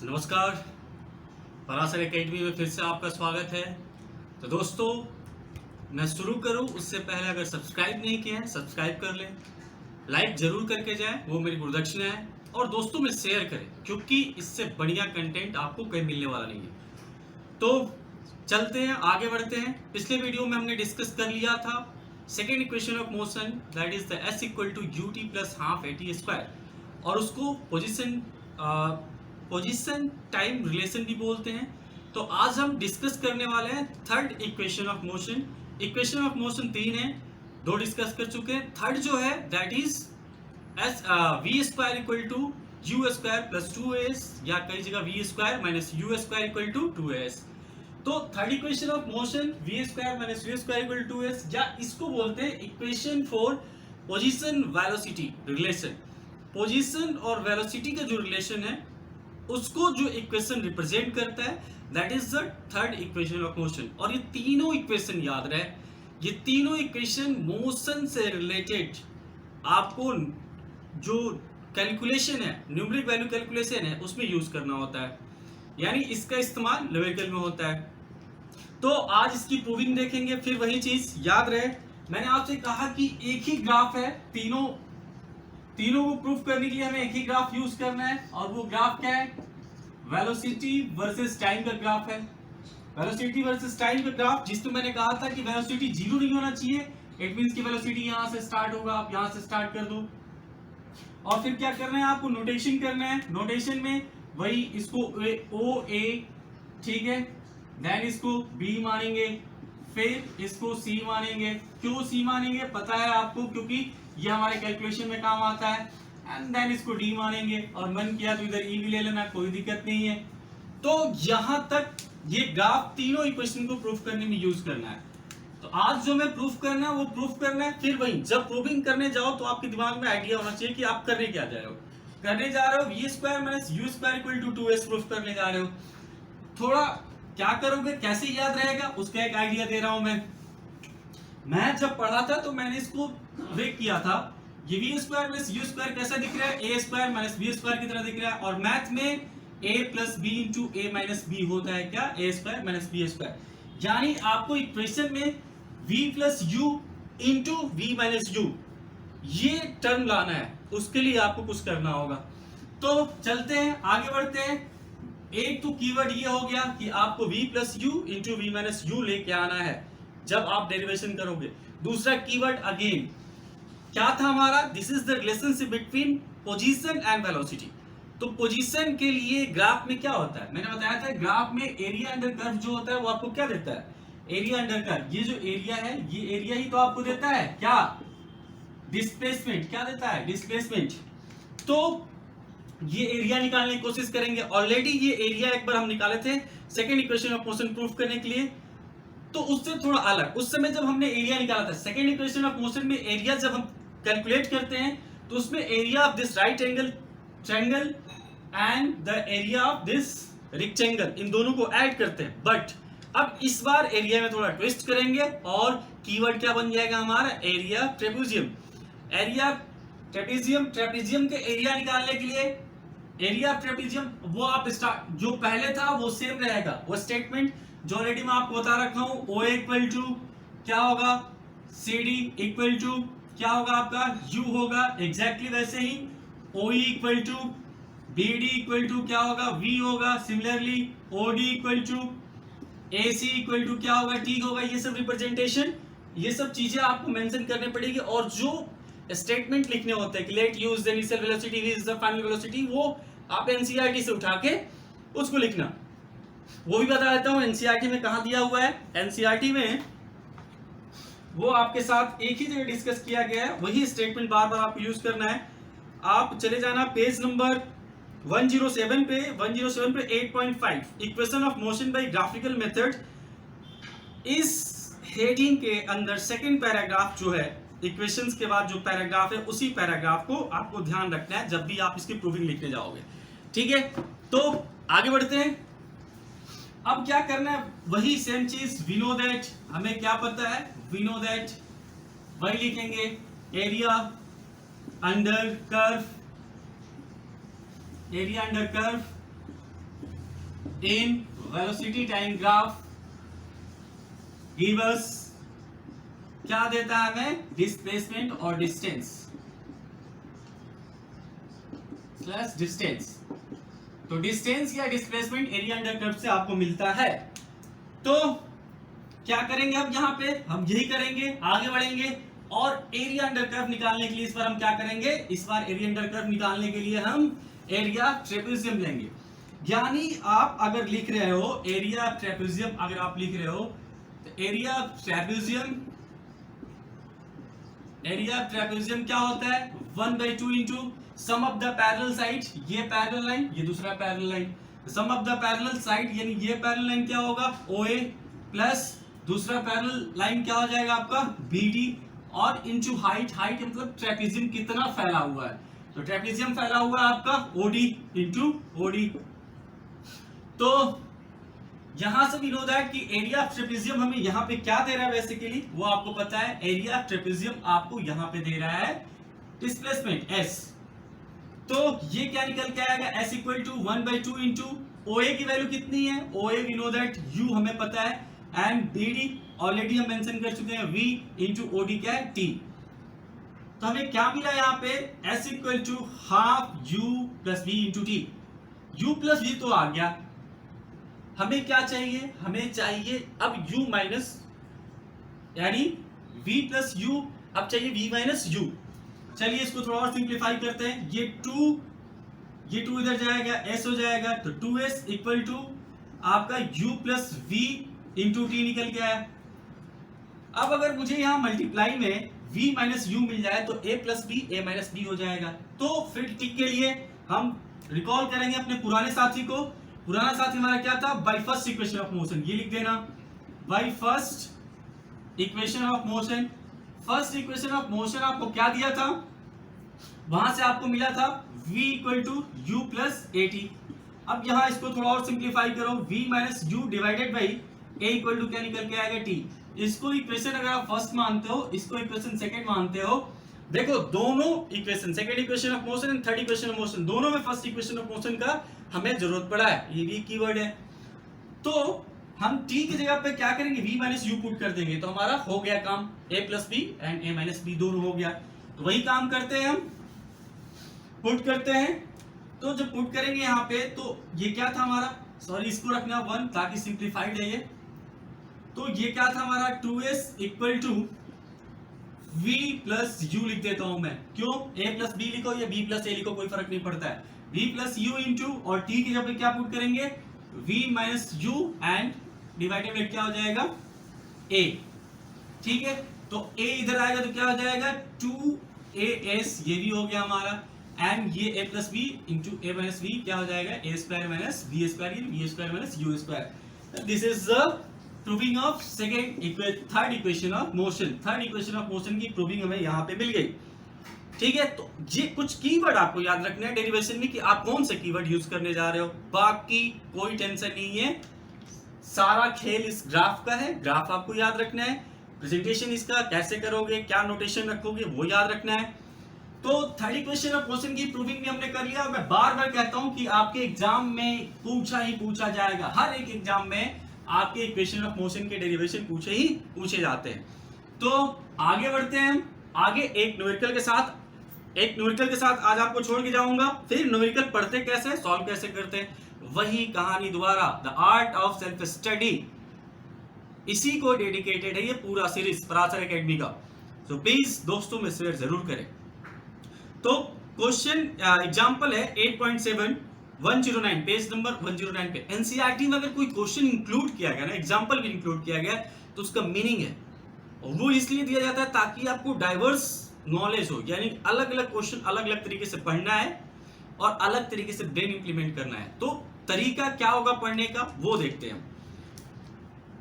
नमस्कार। पराशर एकेडमी में फिर से आपका स्वागत है। तो दोस्तों, मैं शुरू करूं उससे पहले अगर सब्सक्राइब नहीं किया है सब्सक्राइब कर लें, लाइक जरूर करके जाएं, वो मेरी गुरुदक्षिणा है। और दोस्तों में शेयर करें क्योंकि इससे बढ़िया कंटेंट आपको कहीं मिलने वाला नहीं है। तो चलते हैं, आगे बढ़ते हैं। पिछले वीडियो में हमने डिस्कस कर लिया था second equation of motion, that is the S equal to U T plus half A T square, और उसको पोजीशन टाइम रिलेशन भी बोलते हैं। तो आज हम डिस्कस करने वाले हैं third equation of motion. Equation of motion तीन है, दो डिस्कस कर चुके हैं। थर्ड जो है that is S V square equal to U square plus 2as, या कई जगह V square minus you square equal to 2as। तो third equation of motion V square minus you square equal to 2as, या इसको बोलते हैं equation for position velocity relation. Position और velocity का जो रिलेशन है उसको जो इक्वेशन रिप्रेजेंट करता है that is the third equation of motion. और ये तीनों इक्वेशन याद रहे, ये तीनों इक्वेशन मोशन से रिलेटेड आपको जो कैलकुलेशन है, न्यूमेरिक वैल्यू कैलकुलेशन है, उसमें यूज करना होता है, यानी इसका इस्तेमाल न्यूमेरिकल में होता है। तो आज इसकी प्रूविंग देखेंगे। फिर वही चीज याद रहे, मैंने आपसे कहा कि एक ही ग्राफ है, तीनों को प्रूफ करने के लिए हमें एक ही ग्राफ यूज करना है, और वो ग्राफ क्या है? वेलोसिटी वर्सेस टाइम का ग्राफ है। वेलोसिटी वर्सेस टाइम का ग्राफ, जिसमें मैंने कहा था कि वेलोसिटी जीरो नहीं होना चाहिए। इट मींस की वेलोसिटी यहां से स्टार्ट होगा, आप यहां से स्टार्ट कर दो, और फिर क्या करना है आपको? नोटेशन करना है। नोटेशन में वही इसको ओ ए, ठीक है, देन इसको बी मानेंगे, फिर इसको सी मानेंगे। क्यों सी मानेंगे पता है आपको, क्योंकि ये हमारे कैलकुलेशन में काम आता है। एंड देन इसको डी मानेंगे, और मन किया तो इधर ई भी ले लेना, कोई दिक्कत नहीं है। तो यहां तक ये ग्राफ तीनों इक्वेशन को प्रूफ करने में यूज करना है। तो आज जो मैं प्रूफ करना है वो प्रूफ करना है। फिर वही जब प्रूविंग करने जाओ तो आपके दिमाग में आइडिया होना चाहिए कि आप करने क्या जा रहे हो। करने जा रहे हो V square minus you square equal to 2s proof करने जा रहे हो। थोड़ा क्या करोगे, कैसे याद रहेगा, उसका एक आइडिया दे रहा हूं मैं जब पढ़ा था तो मैंने इसको ब्रेक किया था। ये v square minus you square कैसा दिख रहा है? A square minus b square की तरह दिख रहा है। और मैथ में a plus b into a minus b होता है क्या? A square minus b square. यानी आपको इक्वेशन में v plus u into v minus u ये टर्म लाना है, उसके लिए आपको कुछ करना होगा। तो चलते हैं, आगे बढ़ते हैं। एक तो कीवर्ड ये हो गया कि आपको v plus u into v minus u लेके आना है जब आप डेरिवेशन करोगे। दूसरा कीवर्ड अगेन क्या था हमारा? This is the relationship between position and velocity. तो पोजीशन के लिए ग्राफ में क्या होता है? मैंने बताया था ग्राफ में एरिया अंडर कर्व जो होता है वो आपको क्या देता है? Area under curve. ये जो एरिया है ये एरिया ही तो आपको देता है क्या? डिस्प्लेसमेंट। क्या देता है? डिस्प्लेसमेंट। तो ये एरिया निकालने की कोशिश करेंगे। ऑलरेडी ये एरिया एक बार हम निकाले थे second equation of motion proof करने के लिए, तो उससे थोड़ा अलग। उस समय जब हमने एरिया निकाला था सेकेंड इक्वेशन ऑफ मोशन में, एरिया जब हम कैलकुलेट करते हैं तो उसमें area of this right angle triangle and the area of this rectangle, इन दोनों को ऐड करते हैं। बट अब इस बार एरिया में थोड़ा ट्विस्ट करेंगे और कीवर्ड क्या बन जाएगा हमारा? Area trapezium. Area trapezium, trapezium के एरिया निकालने के लिए एरिया ट्रेपेजियम वो आप स्टार्ट जो पहले था वो सेम रहेगा। वो स्टेटमेंट जो ऑलरेडी मैं आपको बता रखा हूं, ओ इक्वल टू क्या होगा? सी डी इक्वल टू क्या होगा आपका? यू होगा। एग्जैक्टली वैसे ही O equal to B D equal to क्या होगा? वी होगा। Similarly O D equal to A C equal to क्या होगा? टी होगा। ये सब रिप्रेजेंटेशन, ये सब चीजें आपको मेंशन करने पड़ेगी। और जो स्टेटमेंट लिखने होते हैं कि let use the initial velocity v is the final velocity, वो आप एनसीईआरटी से उठा के उसको लिखना। वो भी बता देता हूं एनसीईआरटी में कहां दिया हुआ है। एनसीईआरटी में वो आपके साथ एक ही जगह डिस्कस किया गया है, वही स्टेटमेंट बार बार आपको यूज करना है। आप चले जाना पेज नंबर 107 पे 8.5 equation of motion by graphical method. इस हेडिंग के अंदर सेकंड पैराग्राफ जो है, इक्वेशंस के बाद जो पैराग्राफ है उसी पैराग्राफ को आपको ध्यान रखना है जब भी आप इसकी प्रूविंग लिखने जाओगे। ठीक है, तो आगे बढ़ते हैं। अब क्या करना है? वही सेम चीज, वी नो दैट, हमें क्या पता है? वी नो दैट, वही लिखेंगे area under curve, area under curve in velocity time graph give us क्या देता है हमें, डिस्प्लेसमेंट और डिस्टेंस स्लैश डिस्टेंस। तो डिस्टेंस या डिस्प्लेसमेंट एरिया अंडर कर्व से आपको मिलता है। तो क्या करेंगे अब यहाँ पे हम यही करेंगे, आगे बढ़ेंगे और एरिया अंडर कर्व निकालने के लिए इस बार हम क्या करेंगे, इस बार एरिया अंडर कर्व निकालने के लिए हम एरिया ट्रेपेजियम लेंगे। यानी आप अगर लिख रहे हो एरिया ट्रेपेजियम, अगर आप लिख रहे हो तो एरिया ट्रेपेजियम क्या होता है, 1/2 into sum of the parallel side, ये पैरेलल लाइन ये दूसरा parallel line, sum of the parallel side यानी ये पैरेलल लाइन क्या होगा OA प्लस दूसरा पैरेलल लाइन क्या हो जाएगा आपका BD और इंटू हाइट, हाइट मतलब ट्रेपेजियम कितना फैला हुआ है, तो ट्रेपेजियम फैला हुआ है आपका OD इंटू OD। तो यहां से भी नो दैट कि एरिया ऑफ ट्रेपेजियम हमें यहाँ पे क्या दे रहा है, बेसिकली वो आपको पता है, एरिया ऑफ ट्रेपेजियम आपको यहाँ पे दे रहा है डिस्प्लेसमेंट S। तो ये क्या निकल के आएगा, S equal to 1/2 into OA की वैल्यू कितनी है, OA we know that U हमें पता है, एंड BD ऑलरेडी हम मेंशन कर चुके हैं, V इंटू OD क्या है T। तो हमें क्या मिला यहाँ पे, S equal to half U plus V into T। U plus V तो आ गया, हमें क्या चाहिए, हमें चाहिए अब U माइनस यानी V प्लस U, अब चाहिए V माइनस U। चलिए इसको थोड़ा और सिंप्लीफाई करते हैं, ये 2 इधर जाएगा, S हो जाएगा, तो 2S इक्वल टू आपका U plus V into T निकल के आया। अब अगर मुझे यहाँ मल्टीप्लाई में V माइनस U मिल जाए तो A plus B A minus B हो जाएगा। तो फिर टिक के लिए हम रिकॉल करेंगे अपने पुराने साथी को, पुराना साथी हमारा क्या था, by first equation of motion, ये लिख देना, by first equation of motion. First equation of motion आपको क्या दिया था, वहां से आपको मिला था v equal to u plus AT। अब यहां इसको थोड़ा और सिंप्लीफाई करो, v minus u divided by a equal to क्या निकल के आएगा t। इसको इक्वेशन अगर आप फर्स्ट मानते हो, इसको इक्वेशन सेकंड मानते हो, देखो दोनों equation, second equation of motion and third equation of motion, दोनों में फर्स्ट इक्वेशन ऑफ मोशन का हमें जरूरत पड़ा है, ये भी कीवर्ड है। तो हम t की जगह पे क्या करेंगे, v माइनस यू पुट कर देंगे, तो हमारा हो गया काम, a plus b and a minus b दोनों हो गया। तो वही काम करते हैं हम, पुट करते हैं। तो जब पुट करेंगे यहाँ पे, तो ये क्या था हमारा, सॉरी इसको रखना 1 ताकि सिंप्लीफाइड है ये। तो ये क्या था हमारा, 2s equal to v plus u लिख देता हूं मैं, क्यों, a प्लस बी लिखो या b प्लस a लिखो कोई फर्क नहीं पड़ता है, v प्लस यू इंटू और t की जगह पे क्या पुट करेंगे, v minus you and divided by क्या हो जाएगा a। ठीक है, तो a इधर आएगा तो क्या हो जाएगा 2as, ये भी हो गया हमारा, एंड ये a plus b into a minus b क्या हो जाएगा a square minus b square, b square minus u square. This is the proving of third equation of motion. Third equation of motion की proving हमें यहाँ पे मिल गई। ठीक है, तो ये कुछ कीवर्ड आपको याद रखना है डेरिवेशन में कि आप कौन से कीवर्ड यूज करने जा रहे हो, बाकी कोई टेंशन नहीं है, सारा खेल इस ग्राफ का है। ग्राफ आपको याद रखना है, प्रेजेंटेशन इसका कैसे करोगे, क्या नोटेशन रखोगे वो याद रखना है। तो थर्ड इक्वेशन ऑफ मोशन की प्रूविंग भी हमने कर लिया। मैं बार बार कहता हूं कि आपके एग्जाम में पूछा ही पूछा जाएगा, हर एक एग्जाम में आपके इक्वेशन ऑफ मोशन के डेरिवेशन पूछे जाते हैं। तो आगे बढ़ते हैं हम, आगे एक न्यूमेरिकल के साथ आज आपको छोड़ के जाऊंगा। फिर न्यूमेरिकल पढ़ते कैसे, सॉल्व कैसे करते हैं, वही कहानी दोबारा, the art of self study, इसी को डेडिकेटेड है ये पूरा सीरीज पराशर एकेडमी का। तो प्लीज दोस्तों में शेयर जरूर करें। तो क्वेश्चन एग्जांपल है 8.7 109 पेज नंबर 109 पे। एनसीईआरटी में अगर कोई क्वेश्चन इंक्लूड किया गया ना, एग्जांपल भी इंक्लूड किया गया, तो उसका मीनिंग है, और वो इसलिए दिया जाता है ताकि आपको डाइवर्स नॉलेज हो, यानी अलग अलग क्वेश्चन अलग अलग तरीके से पढ़ना है और अलग तरीके से ब्रेन इंप्लीमेंट करना है। तो तरीका क्या होगा पढ़ने का वो देखते हैं।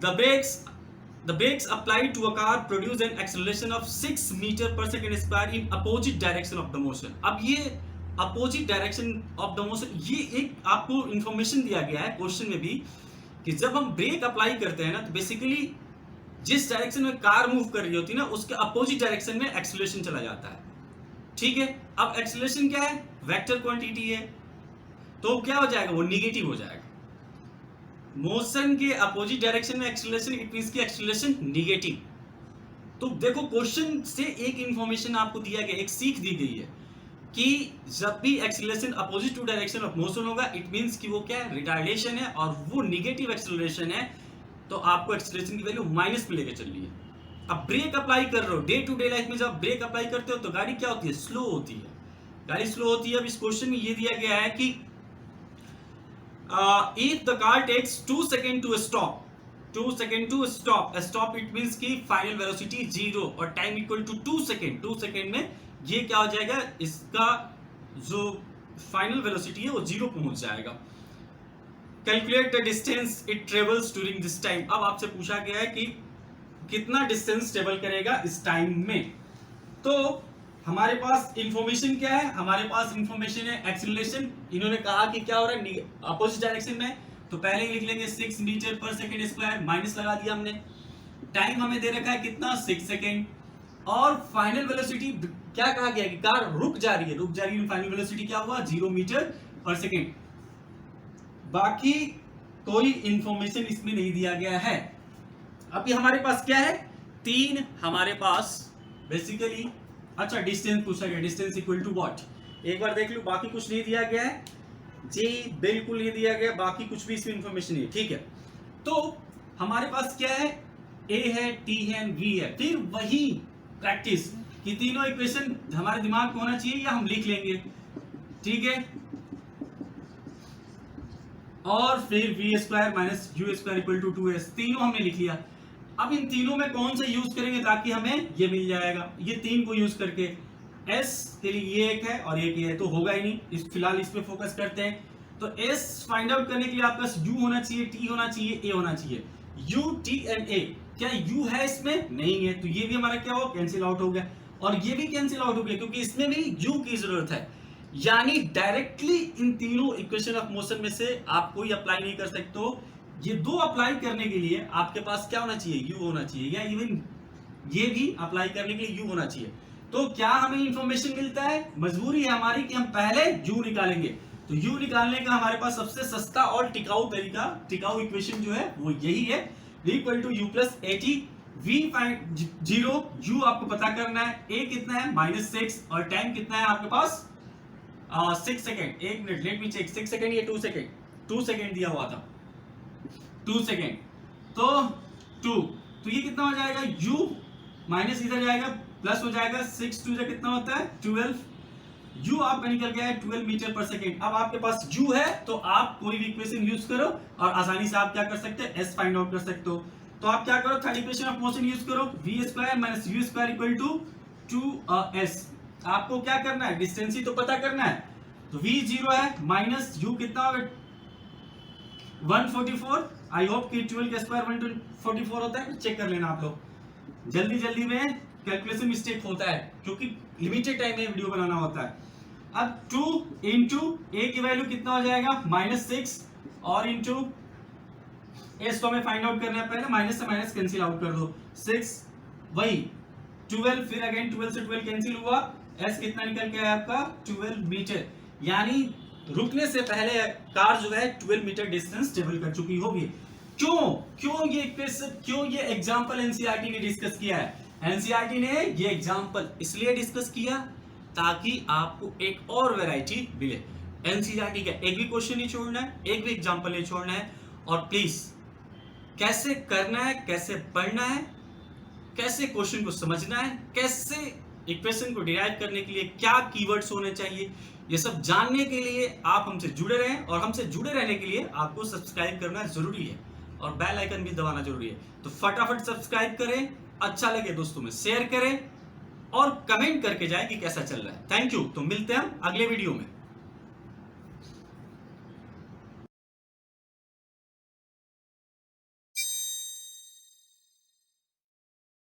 The brakes applied to a car produce an acceleration of 6 meter per second square in opposite direction of the motion। अब ये opposite direction of the motion, ये एक आपको इंफॉर्मेशन दिया गया है क्वेश्चन में भी कि जब हम ब्रेक अप्लाई करते हैं ना, तो बेसिकली जिस डायरेक्शन में कार मूव कर रही होती है ना, उसके अपोजिट डायरेक्शन में एक्सेलरेशन चला जाता है। ठीक है, अब एक्सेलरेशन क्या है, वेक्टर क्वांटिटी है, तो क्या हो जाएगा, वो निगेटिव हो जाएगा। मोशन के अपोजिट डायरेक्शन में एक्सीलरेशन, इट मींस की एक्सीलरेशन निगेटिव। तो देखो क्वेश्चन से एक इंफॉर्मेशन आपको दिया गया, एक सीख दी गई है कि जब भी acceleration opposite to direction of motion होगा, इट मींस कि वो क्या है, रिटार्डेशन है, और वो निगेटिव एक्सीलरेशन है, तो आपको एक्सीलरेशन की वैल्यू माइनस में लेकर चलनी है। अब ब्रेक अप्लाई कर रहे हो, डे टू डे लाइफ में जब ब्रेक अप्लाई करते हो तो गाड़ी क्या होती है, स्लो होती है, गाड़ी स्लो होती है। अब इस क्वेश्चन में ये दिया गया है कि if the car takes 2 seconds to stop, 2 seconds to stop it means कि final velocity 0 और time equal to 2 second, 2 second में ये क्या हो जाएगा, इसका जो फाइनल वेलोसिटी है वो 0 पहुंच जाएगा। Calculate the distance it travels during this time. अब आपसे पूछा गया है कि कितना डिस्टेंस ट्रेवल करेगा इस टाइम में। तो हमारे पास इंफॉर्मेशन क्या है, हमारे पास इंफॉर्मेशन है एक्सीलरेशन। इन्होंने कहा कि क्या हो रहा है अपोजिट डायरेक्शन में, तो पहले ही लिख लेंगे 6 मीटर पर सेकंड स्क्वायर, माइनस लगा दिया हमने। टाइम हमें दे रखा है कितना, 6 सेकंड, और फाइनल वेलोसिटी क्या कहा गया कि कार रुक जा रही है, रुक जा रही है, फाइनल वेलोसिटी क्या हुआ, 0 मीटर पर सेकंड। बाकी कोई इंफॉर्मेशन इसमें नहीं दिया गया है। अभी हमारे पास क्या है, 3 हमारे पास बेसिकली, अच्छा डिस्टेंस पूछा गया, डिस्टेंस इक्वल टू व्हाट, एक बार देख लो, बाकी कुछ नहीं दिया गया है जी, बिल्कुल नहीं दिया गया, बाकी कुछ भी इसमें इंफॉर्मेशन नहीं है, ठीक है। तो हमारे पास क्या है, ए है, टी है, वी है, फिर वही प्रैक्टिस कि तीनों इक्वेशन हमारे दिमाग में होना चाहिए या हम लिख लेंगे, ठीक है, और फिर v square minus you square equal to 2s, तीनों हमने लिख लिया। अब इन तीनों में कौन सा यूज करेंगे ताकि हमें ये मिल जाएगा, ये 3 को यूज करके, s के लिए ये एक है और एक ये है, तो होगा ही नहीं, इस फिलहाल इस पे फोकस करते हैं। तो s फाइंड आउट करने के लिए आपके पास u होना चाहिए, t होना चाहिए, a होना चाहिए, u t एंड a। क्या u है इसमें, नहीं है, तो ये भी हमारा क्या हो, कैंसिल आउट हो गया, और ये भी कैंसिल आउट हो गया क्योंकि इसमें भी u की जरूरत है। यानी डायरेक्टली इन तीनों इक्वेशन ऑफ मोशन में से आप कोई अप्लाई नहीं कर सकते हो। ये 2 अप्लाई करने के लिए आपके पास क्या होना चाहिए, u होना चाहिए, या इवन ये भी अप्लाई करने के लिए u होना चाहिए। तो क्या हमें इंफॉर्मेशन मिलता है, मजबूरी है हमारी कि हम पहले u निकालेंगे। तो u निकालने का हमारे पास सबसे सस्ता और टिकाऊ तरीका, टिकाऊ इक्वेशन जो है वो यही है, v इक्वल टू u plus at, v find 0, u आपको पता करना है, a कितना है -6, और टाइम कितना है आपके पास 6 second, 1 minute, let me check, 6 second या 2 सेकेंड, 2 सेकेंड दिया हुआ था, 2 सेकेंड, तो 2, तो ये कितना हो जाएगा, u माइनस इधर जाएगा, प्लस हो जाएगा, 6 2 कितना होता है 12, u आपका निकल गया है 12 मीटर पर सेकेंड। अब आपके पास u है तो आप कोई भी इक्वेशन यूज करो और आसानी से आप क्या कर सकते हैं, s फाइंड आउट कर सकते हो। तो आप क्या करो, third equation of motion use करो, v square minus u square equal to 2s। आपको क्या करना है, डिस्टेंस ही तो पता करना है, तो v 0 है, माइनस u कितना होगा 144, आई होप कि 12 का स्क्वायर 144 होता है, चेक कर लेना आप लोग, जल्दी जल्दी में कैलकुलेशन मिस्टेक होता है क्योंकि लिमिटेड टाइम में वीडियो बनाना होता है। अब 2 इंटू a की वैल्यू कितना हो जाएगा -6, और इंटू s को हमें फाइंड आउट करना है, पहले माइनस से माइनस कैंसिल आउट कर दो, 6 वही 12, फिर अगेन 12 से 12 कैंसिल हुआ, s कितना निकल के आया आपका 12 मीटर, यानी रुकने से पहले कार जो है 12 मीटर डिस्टेंस ट्रेवल कर चुकी होगी। क्यों ये एग्जांपल एनसीईआरटी ने डिस्कस किया है, एनसीईआरटी ने ये एग्जांपल इसलिए डिस्कस किया ताकि आपको एक और वैरायटी मिले। एनसीईआरटी का एक भी क्वेश्चन नहीं छोड़ना है, एक भी एग्जांपल नहीं छोड़ना है, और प्लीज कैसे करना है, कैसे पढ़ना है, कैसे क्वेश्चन को समझना है, कैसे इक्वेशन को डिराइव करने के लिए क्या कीवर्ड्स होने चाहिए, ये सब जानने के लिए आप हमसे जुड़े रहें, और हमसे जुड़े रहने के लिए आपको सब्सक्राइब करना जरूरी है और बेल आइकन भी दबाना जरूरी है। तो फटाफट सब्सक्राइब करें, अच्छा लगे दोस्तों में शेयर करें और कमेंट करके जाएं कि कैसा चल रहा है। थैंक यू, तो मिलते हैं हम अगले वीडियो में।